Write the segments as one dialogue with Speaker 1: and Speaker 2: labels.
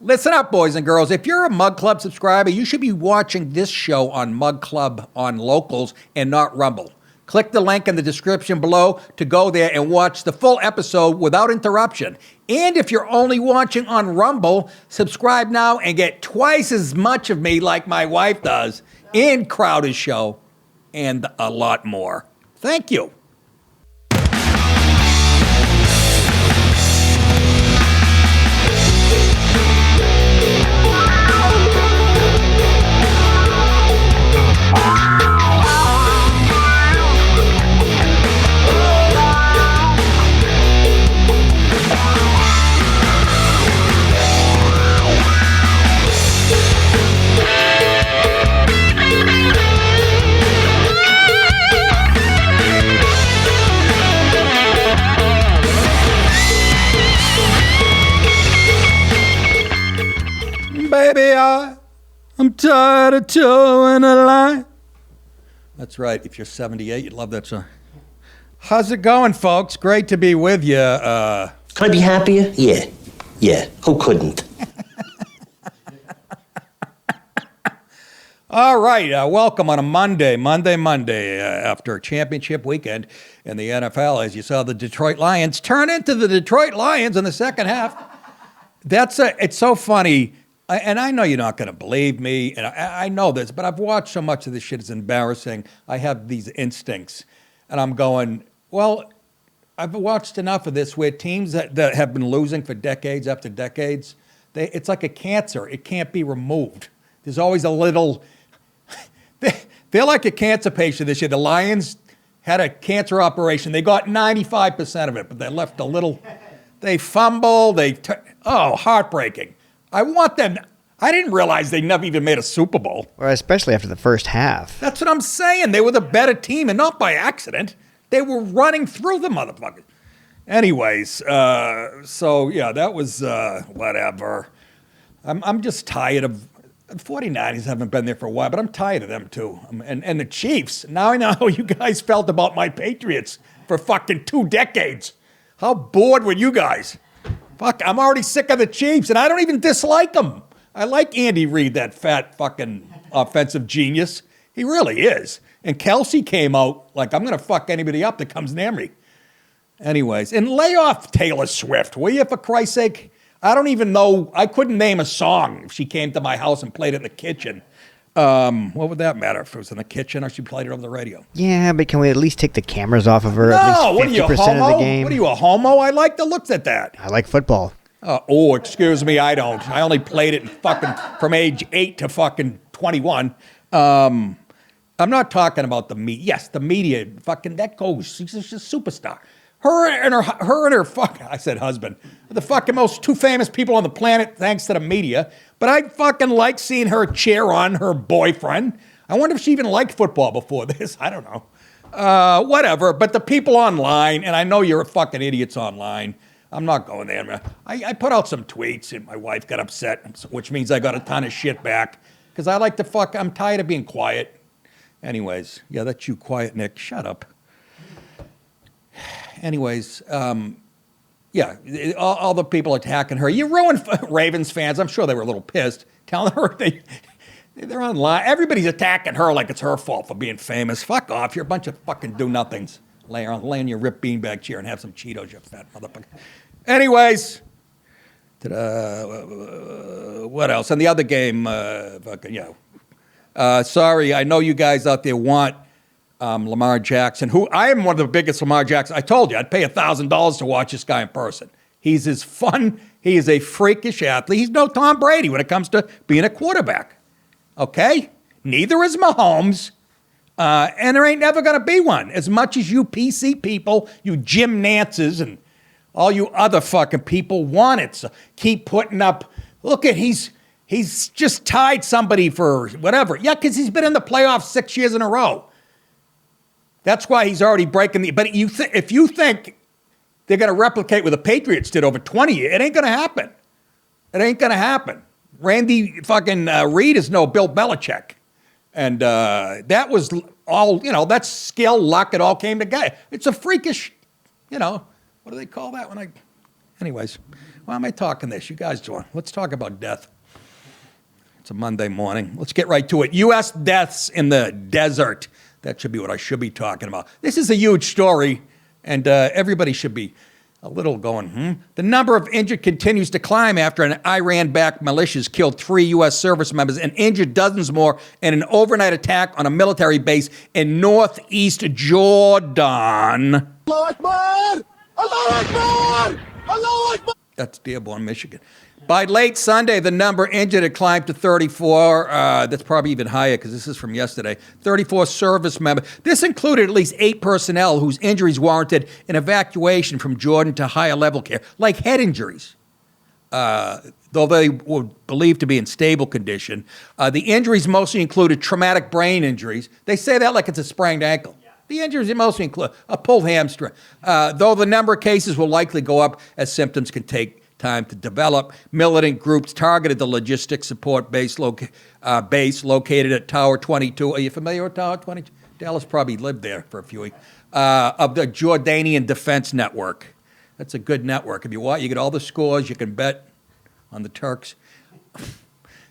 Speaker 1: Listen up, boys and girls. If you're a Mug Club subscriber, you should be watching this show on Mug Club on Locals and not Rumble. Click the link in the description below to go there and watch the full episode without interruption. And if you're only watching on Rumble, subscribe now and get twice as much of me like my wife does, and Crowder's show, and a lot more. Thank you. Baby, I'm tired of towing a line. That's right. If you're 78, you'd love that song. How's it going, folks? Great to be with you.
Speaker 2: Could I be happier? Yeah. Who couldn't?
Speaker 1: All right. Welcome on a Monday after a championship weekend in the NFL. As you saw, the Detroit Lions turn into the Detroit Lions in the second half. It's so funny. And I know you're not going to believe me, and I know this, but I've watched so much of this shit. It's embarrassing. I have these instincts, and I'm going, well, I've watched enough of this where teams that have been losing for decades after decades, it's like a cancer. It can't be removed. There's always a little, they're like a cancer patient this year. The Lions had a cancer operation. They got 95% of it, but they left a little, they fumble, heartbreaking. I want them. I didn't realize they never even made a Super Bowl.
Speaker 3: Well, especially after the first half.
Speaker 1: That's what I'm saying. They were the better team, and not by accident. They were running through the motherfuckers. Anyways, so yeah, that was whatever. I'm just tired of. The 49ers haven't been there for a while, but I'm tired of them too. And the Chiefs. Now I know how you guys felt about my Patriots for fucking 2 decades. How bored were you guys? Fuck, I'm already sick of the Chiefs, and I don't even dislike them. I like Andy Reid, that fat fucking offensive genius. He really is. And Kelsey came out like, I'm going to fuck anybody up that comes near me. Anyways, and lay off Taylor Swift, will you, for Christ's sake? I don't even know. I couldn't name a song if she came to my house and played it in the kitchen. What would that matter if it was in the kitchen or she played it over the radio?
Speaker 3: Yeah, but can we at least take the cammers off of her
Speaker 1: No,
Speaker 3: at
Speaker 1: what
Speaker 3: least 50%
Speaker 1: are you, a homo?
Speaker 3: of the game?
Speaker 1: What are you, a homo? I like the looks at that.
Speaker 3: I like football.
Speaker 1: Excuse me, I don't. I only played it from age 8 to fucking 21. I'm not talking about the media. Yes, the media, fucking, that goes. She's just a superstar. Her and her fucking, I said husband, the fucking most 2 famous people on the planet thanks to the media. But I fucking like seeing her cheer on her boyfriend. I wonder if she even liked football before this. I don't know. Whatever. But the people online, and I know you're fucking idiots online. I'm not going there. I put out some tweets, and my wife got upset, which means I got a ton of shit back. Because I like to fuck, I'm tired of being quiet. Anyways, yeah, that's you quiet, Nick. Shut up. Anyways, yeah, all the people attacking her. You ruined Ravens fans. I'm sure they were a little pissed. Telling her they're online. Everybody's attacking her like it's her fault for being famous. Fuck off. You're a bunch of fucking do-nothings. Lay in your ripped beanbag chair and have some Cheetos, you fat motherfucker. Anyways, what else? And the other game, sorry, I know you guys out there want Lamar Jackson, who I am one of the biggest Lamar Jackson. I told you, I'd pay $1,000 to watch this guy in person. He's as fun. He is a freakish athlete. He's no Tom Brady when it comes to being a quarterback. Okay? Neither is Mahomes. And there ain't never going to be one. As much as you PC people, you Jim Nances, and all you other fucking people want it. So keep putting up. Look at, he's just tied somebody for whatever. Yeah, because he's been in the playoffs 6 years in a row. That's why he's already breaking the. But if you think they're going to replicate what the Patriots did over 20 years, it ain't going to happen. It ain't going to happen. Randy fucking Reed is no Bill Belichick. And that was all, that's skill, luck. It all came together. It's a freakish, what do they call that Anyways, why am I talking this? You guys doing? Let's talk about death. It's a Monday morning. Let's get right to it. U.S. deaths in the desert. That should be what I should be talking about. This is a huge story, and everybody should be a little going, The number of injured continues to climb after an Iran-backed militias killed 3 U.S. service members and injured dozens more in an overnight attack on a military base in northeast Jordan.
Speaker 4: Allahu Akbar! Allahu Akbar! Allahu Akbar!
Speaker 1: That's Dearborn, Michigan. By late Sunday, the number injured had climbed to 34. That's probably even higher because this is from yesterday. 34 service members. This included at least 8 personnel whose injuries warranted an evacuation from Jordan to higher level care, like head injuries. Though they were believed to be in stable condition. The injuries mostly included traumatic brain injuries. They say that like it's a sprained ankle. The injuries mostly include a pulled hamstring. Though the number of cases will likely go up as symptoms can take time to develop. Militant groups targeted the logistics support base located at Tower 22. Are you familiar with Tower 22? Dallas probably lived there for a few weeks. Of the Jordanian Defense Network. That's a good network. If you want, you get all the scores. You can bet on the Turks.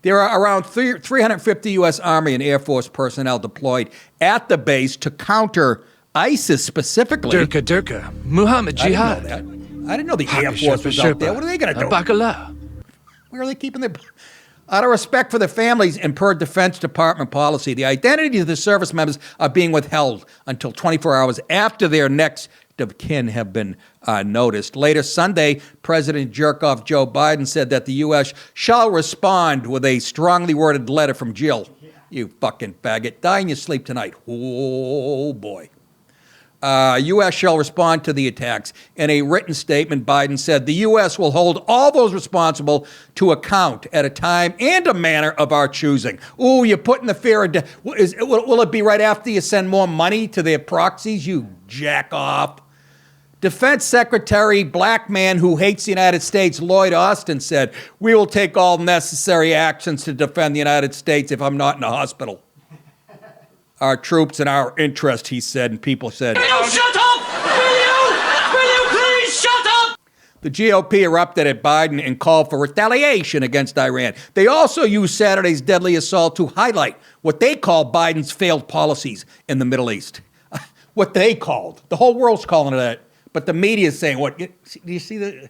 Speaker 1: There are around 350 U.S. Army and Air Force personnel deployed at the base to counter ISIS specifically.
Speaker 5: Durka, Muhammad Jihad.
Speaker 1: I didn't know that. I didn't know the Air Force was out there. What are they going to do?
Speaker 5: Bacala.
Speaker 1: Where are they keeping their... Out of respect for the families and per Defense Department policy, the identities of the service members are being withheld until 24 hours after their next of kin have been noticed. Later Sunday, President Jerk-Off Joe Biden said that the U.S. shall respond with a strongly worded letter from Jill. You fucking faggot. Die in your sleep tonight. Oh, boy. U.S. shall respond to the attacks. In a written statement, Biden said the U.S. will hold all those responsible to account at a time and a manner of our choosing. Ooh, you're putting the fear of death. Will it be right after you send more money to their proxies, you jack off? Defense Secretary, black man who hates the United States, Lloyd Austin, said, "We will take all necessary actions to defend the United States if I'm not in a hospital. Our troops and our interest," he said, and people said,
Speaker 4: Will you shut up? Will you please shut up?
Speaker 1: The GOP erupted at Biden and called for retaliation against Iran. They also used Saturday's deadly assault to highlight what they call Biden's failed policies in the Middle East. What they called. The whole world's calling it that. But the media is saying, what? Do you see the...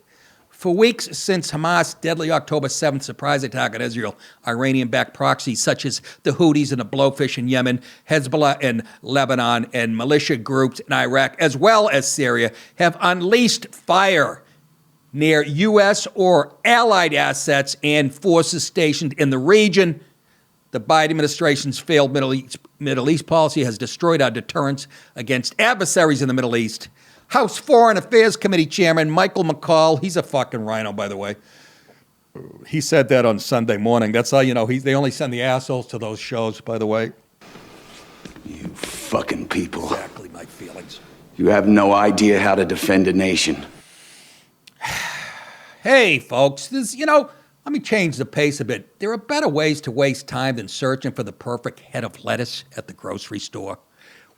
Speaker 1: For weeks since Hamas' deadly October 7th surprise attack on Israel, Iranian-backed proxies such as the Houthis and the Blowfish in Yemen, Hezbollah in Lebanon, and militia groups in Iraq, as well as Syria, have unleashed fire near U.S. or allied assets and forces stationed in the region. The Biden administration's failed Middle East policy has destroyed our deterrence against adversaries in the Middle East. House Foreign Affairs Committee Chairman Michael McCall, he's a fucking rhino, by the way. He said that on Sunday morning. That's how you know they only send the assholes to those shows, by the way.
Speaker 6: You fucking people.
Speaker 1: Exactly my feelings.
Speaker 6: You have no idea how to defend a nation.
Speaker 1: Hey, folks, let me change the pace a bit. There are better ways to waste time than searching for the perfect head of lettuce at the grocery store.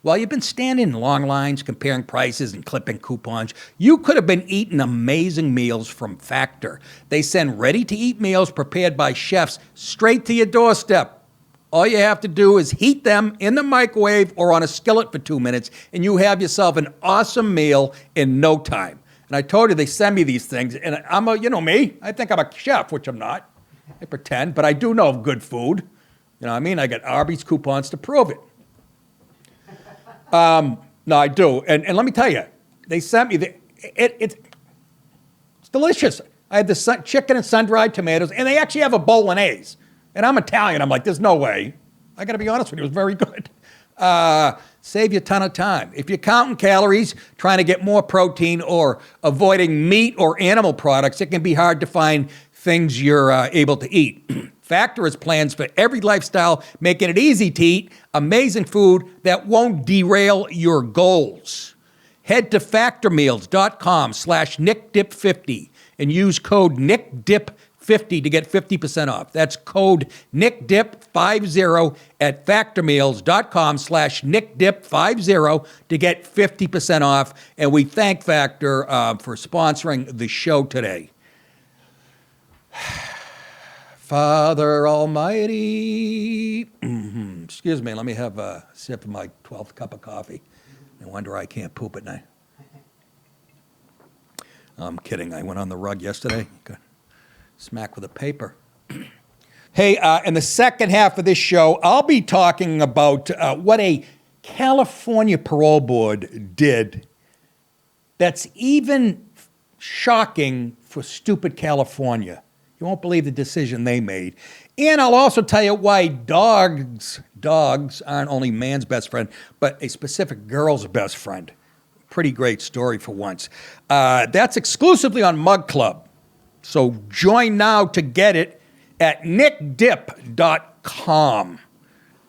Speaker 1: While you've been standing in long lines, comparing prices and clipping coupons, you could have been eating amazing meals from Factor. They send ready-to-eat meals prepared by chefs straight to your doorstep. All you have to do is heat them in the microwave or on a skillet for 2 minutes, and you have yourself an awesome meal in no time. And I told you they send me these things, and I'm me. I think I'm a chef, which I'm not. I pretend, but I do know good food. You know what I mean? I got Arby's coupons to prove it. No, I do. And let me tell you, they sent me, it's delicious. I had the chicken and sun-dried tomatoes, and they actually have a bolognese. And I'm Italian. I'm like, there's no way. I got to be honest with you, it was very good. Save you a ton of time. If you're counting calories, trying to get more protein, or avoiding meat or animal products, it can be hard to find things you're able to eat. Factor has plans for every lifestyle, making it easy to eat amazing food that won't derail your goals. Head to factormeals.com/NickDip50 and use code NickDip50 50 to get 50% off. That's code NickDip50 at factormeals.com/NickDip50 to get 50% off. And we thank Factor for sponsoring the show today. Father Almighty. Excuse me, let me have a sip of my 12th cup of coffee. No wonder I can't poop at night. I'm kidding. I went on the rug yesterday. Got smacked with a paper. Hey, in the second half of this show, I'll be talking about what a California parole board did that's even shocking for stupid California. You won't believe the decision they made. And I'll also tell you why dogs aren't only man's best friend, but a specific girl's best friend. Pretty great story for once. That's exclusively on Mug Club. So join now to get it at nickdip.com.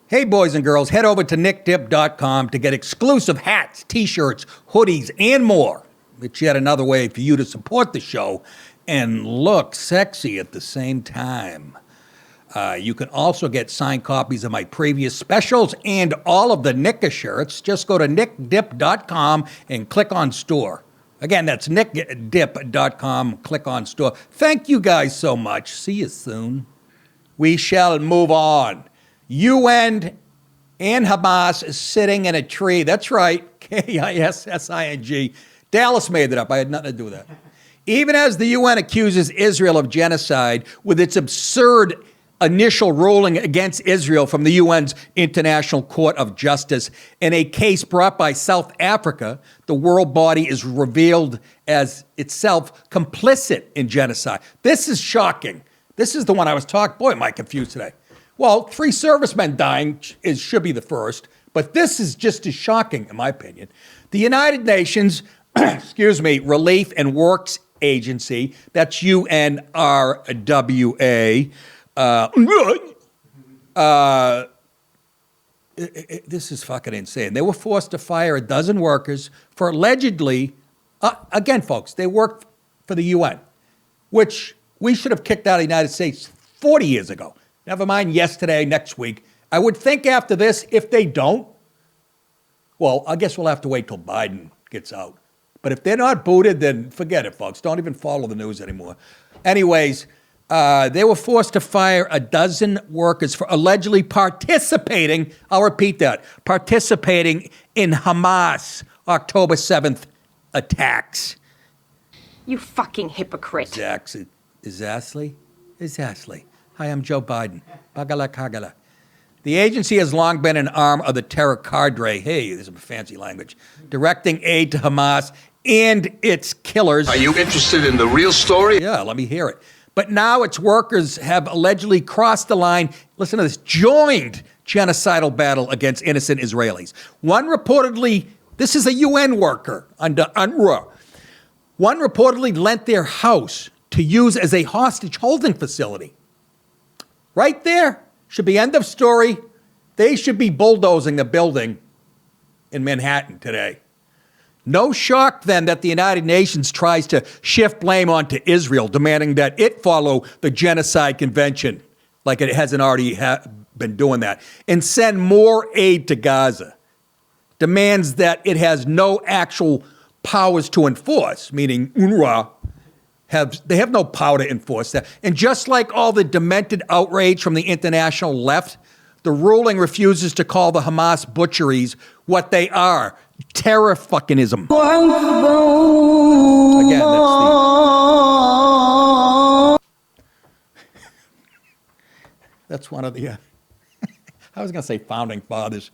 Speaker 1: Hey, boys and girls, head over to nickdip.com to get exclusive hats, t-shirts, hoodies, and more. It's yet another way for you to support the show and look sexy at the same time. You can also get signed copies of my previous specials and all of the Nicka shirts. Just go to nickdip.com and click on store. Again, that's nickdip.com, click on store. Thank you guys so much. See you soon. We shall move on. UN and Hamas is sitting in a tree. That's right, Kissing. Dallas made it up. I had nothing to do with that. Even as the UN accuses Israel of genocide with its absurd initial ruling against Israel from the UN's International Court of Justice in a case brought by South Africa, the world body is revealed as itself complicit in genocide. This is shocking. This is the one I was talking. Boy, am I confused today. Well, 3 servicemen dying should be the first, but this is just as shocking, in my opinion. The United Nations, Relief and Works Agency, that's UNRWA. This is fucking insane. They were forced to fire a dozen workers for allegedly, again, folks, they worked for the UN, which we should have kicked out of the United States 40 years ago. Never mind yesterday, next week. I would think after this, if they don't, well, I guess we'll have to wait till Biden gets out. But if they're not booted, then forget it, folks. Don't even follow the news anymore. Anyways, they were forced to fire a dozen workers for allegedly participating, I'll repeat that, participating in Hamas October 7th attacks.
Speaker 7: You fucking hypocrite.
Speaker 1: Exactly. Hi, I'm Joe Biden. Bagala Kagala. The agency has long been an arm of the terror cadre, hey, there's some fancy language, directing aid to Hamas and its killers.
Speaker 8: Are you interested in the real story?
Speaker 1: Yeah, let me hear it. But now its workers have allegedly crossed the line, listen to this, joined genocidal battle against innocent Israelis. One reportedly, this is a UN worker under UNRWA. One reportedly lent their house to use as a hostage holding facility. Right there. Should be end of story. They should be bulldozing the building in Manhattan today. No shock then that the United Nations tries to shift blame onto Israel, demanding that it follow the Genocide Convention, like it hasn't already been doing that, and send more aid to Gaza. Demands that it has no actual powers to enforce, meaning UNRWA. They have no power to enforce that. And just like all the demented outrage from the international left, the ruling refuses to call the Hamas butcheries what they are, terror fuckingism. Again, that's one of the, I was going to say founding fathers.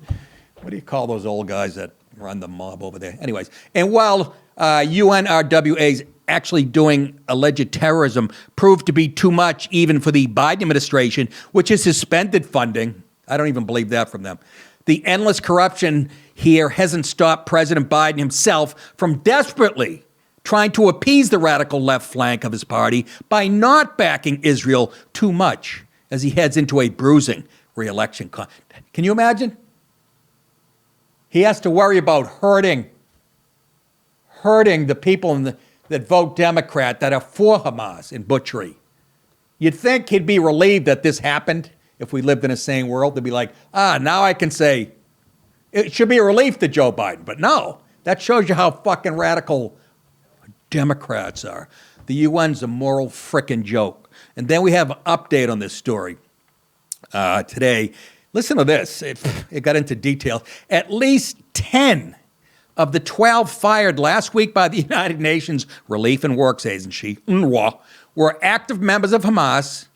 Speaker 1: What do you call those old guys that run the mob over there? Anyways, and while UNRWA's actually doing alleged terrorism proved to be too much even for the Biden administration, which has suspended funding. I don't even believe that from them. The endless corruption here hasn't stopped President Biden himself from desperately trying to appease the radical left flank of his party by not backing Israel too much as he heads into a bruising re-election. Can you imagine? He has to worry about hurting the people that vote Democrat that are for Hamas and butchery. You'd think he'd be relieved that this happened if we lived in a sane world. They'd be like, now I can say, it should be a relief to Joe Biden. But no, that shows you how fucking radical Democrats are. The UN's a moral frickin' joke. And then we have an update on this story today. Listen to this. It got into detail. At least 10 of the 12 fired last week by the United Nations Relief and Works Agency, UNRWA, were active members of Hamas,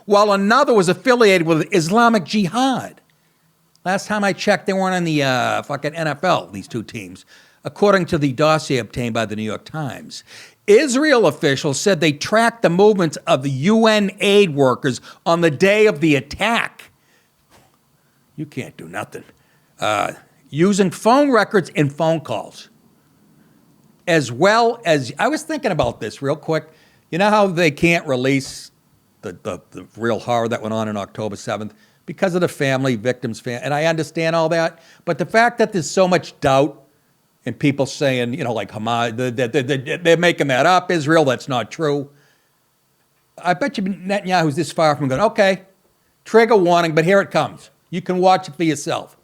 Speaker 1: while another was affiliated with Islamic Jihad. Last time I checked, they weren't in the fucking NFL, these two teams, according to the dossier obtained by the New York Times. Israel officials said they tracked the movements of the UN aid workers on the day of the attack. You can't do nothing. Using phone records and phone calls. As well as, I was thinking about this real quick. You know how they can't release the real horror that went on October 7th? Because of the victims' family. And I understand all that. But the fact that there's so much doubt and people saying, like Hamas, they're making that up, Israel, that's not true. I bet you Netanyahu's this far from going, okay, trigger warning, but here it comes. You can watch it for yourself.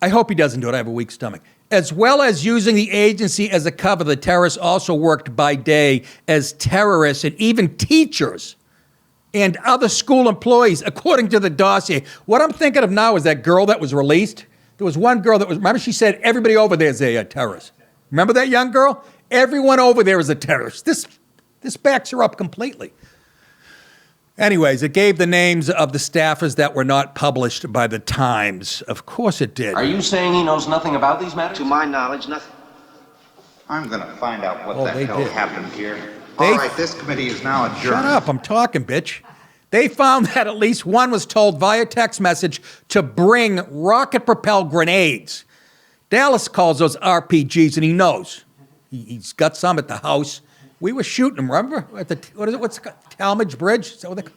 Speaker 1: I hope he doesn't do it. I have a weak stomach. As well as using the agency as a cover, the terrorists also worked by day as terrorists and even teachers and other school employees, according to the dossier. What I'm thinking of now is that girl that was released. There was one girl that was, remember she said, everybody over there is a terrorist. Remember that young girl? Everyone over there is a terrorist. This backs her up completely. Anyways, it gave the names of the staffers that were not published by the Times. Of course it did.
Speaker 2: Are you saying he knows nothing about these matters?
Speaker 9: To my knowledge, nothing.
Speaker 10: I'm going to find out what the hell happened here.
Speaker 1: All
Speaker 10: right, this committee is now adjourned.
Speaker 1: Shut up, I'm talking, bitch. They found that at least one was told via text message to bring rocket-propelled grenades. Dallas calls those RPGs, and he knows. He's got some at the house. We were shooting them, remember? At the, what's it called? Talmadge Bridge? Is that what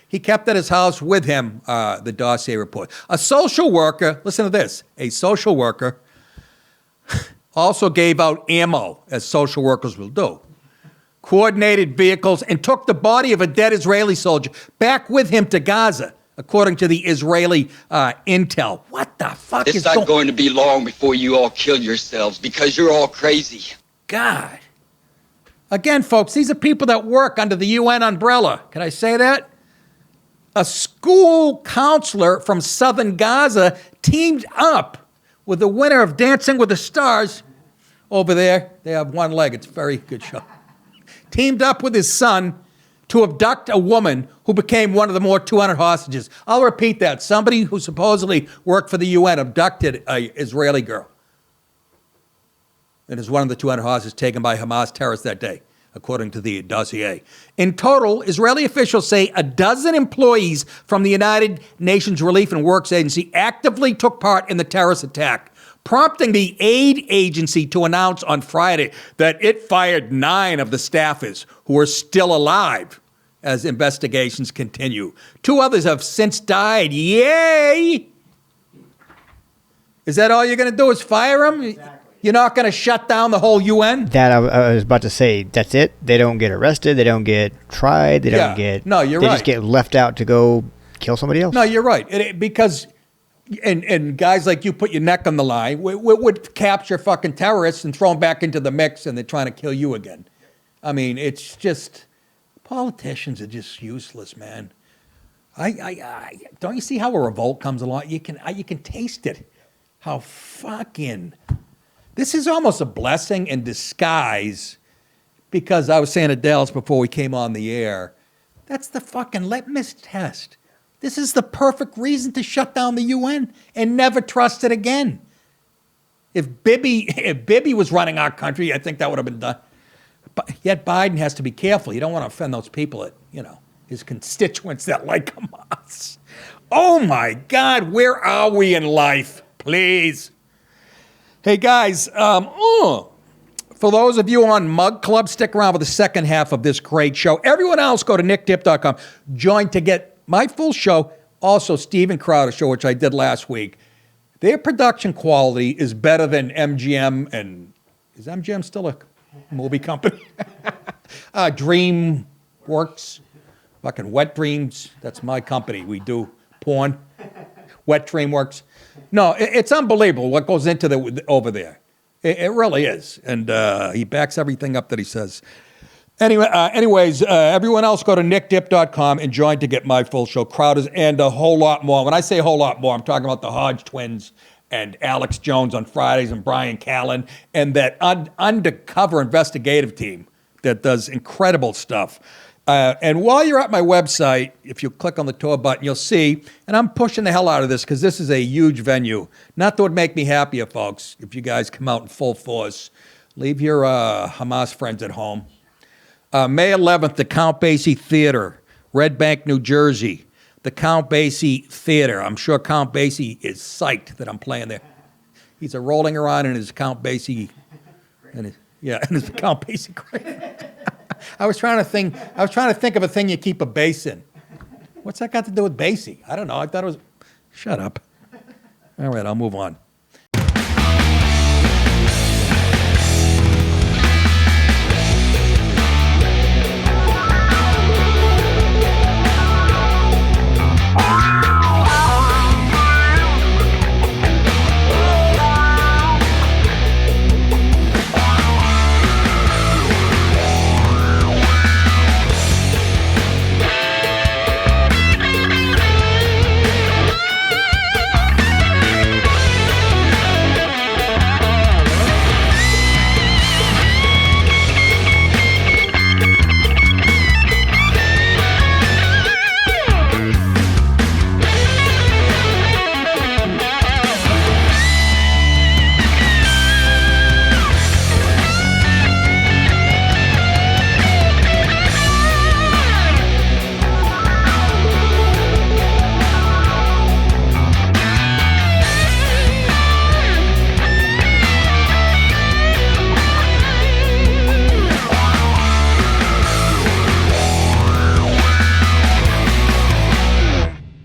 Speaker 1: he kept at his house with him, the dossier report. A social worker, listen to this, a social worker also gave out ammo, as social workers will do, coordinated vehicles, and took the body of a dead Israeli soldier back with him to Gaza, according to the Israeli intel. What the fuck is going on?
Speaker 11: It's not going to be long before you all kill yourselves because you're all crazy.
Speaker 1: God. Again, folks, these are people that work under the UN umbrella. Can I say that? A school counselor from southern Gaza teamed up with the winner of Dancing with the Stars over there. They have one leg. It's a very good show. Teamed up with his son to abduct a woman who became one of the more 200 hostages. I'll repeat that. Somebody who supposedly worked for the UN abducted an Israeli girl. And is one of the 200 hostages taken by Hamas terrorists that day, according to the dossier. In total, Israeli officials say a dozen employees from the United Nations Relief and Works Agency actively took part in the terrorist attack, prompting the aid agency to announce on Friday that it fired 9 of the staffers who are still alive as investigations continue. 2 others have since died. Yay! Is that all you're going to do is fire them? Exactly. You're not going to shut down the whole UN?
Speaker 3: That I was about to say, that's it? They don't get arrested, they don't get tried, they don't get...
Speaker 1: No, you're
Speaker 3: right.
Speaker 1: They
Speaker 3: just get left out to go kill somebody else?
Speaker 1: No, you're right. Because... And guys like you put your neck on the line, we would capture fucking terrorists and throw them back into the mix, and they're trying to kill you again. I mean, it's just, politicians are just useless, man. I don't you see how a revolt comes along? You can taste it. How fucking, this is almost a blessing in disguise, because I was saying to Dallas before we came on the air, that's the fucking litmus test. This is the perfect reason to shut down the UN and never trust it again. If Bibi was running our country, I think that would have been done. But yet Biden has to be careful. You don't want to offend those people that, his constituents that like Hamas. Oh my God, where are we in life? Please. Hey guys, for those of you on Mug Club, stick around for the second half of this great show. Everyone else, go to nicktip.com. Join to get my full show, also Steven Crowder's show, which I did last week. Their production quality is better than MGM, and is MGM still a movie company. DreamWorks, fucking Wet Dreams. That's my company. We do porn. Wet DreamWorks. No, it's unbelievable what goes into over there. It really is. And he backs everything up that he says. Anyways, everyone else go to nickdip.com and join to get my full show. Crowders and a whole lot more. When I say a whole lot more, I'm talking about the Hodge Twins and Alex Jones on Fridays and Bryan Callen and that undercover investigative team that does incredible stuff. And while you're at my website, if you click on the tour button, you'll see, and I'm pushing the hell out of this because this is a huge venue. Not that would make me happier, folks, if you guys come out in full force. Leave your Hamas friends at home. May 11th, the Count Basie Theater, Red Bank, New Jersey. The Count Basie Theater. I'm sure Count Basie is psyched that I'm playing there. He's rolling around in his Count Basie, in his Count Basie grave. I was trying to think of a thing you keep a bass in. What's that got to do with Basie? I don't know. I thought it was. Shut up. All right, I'll move on.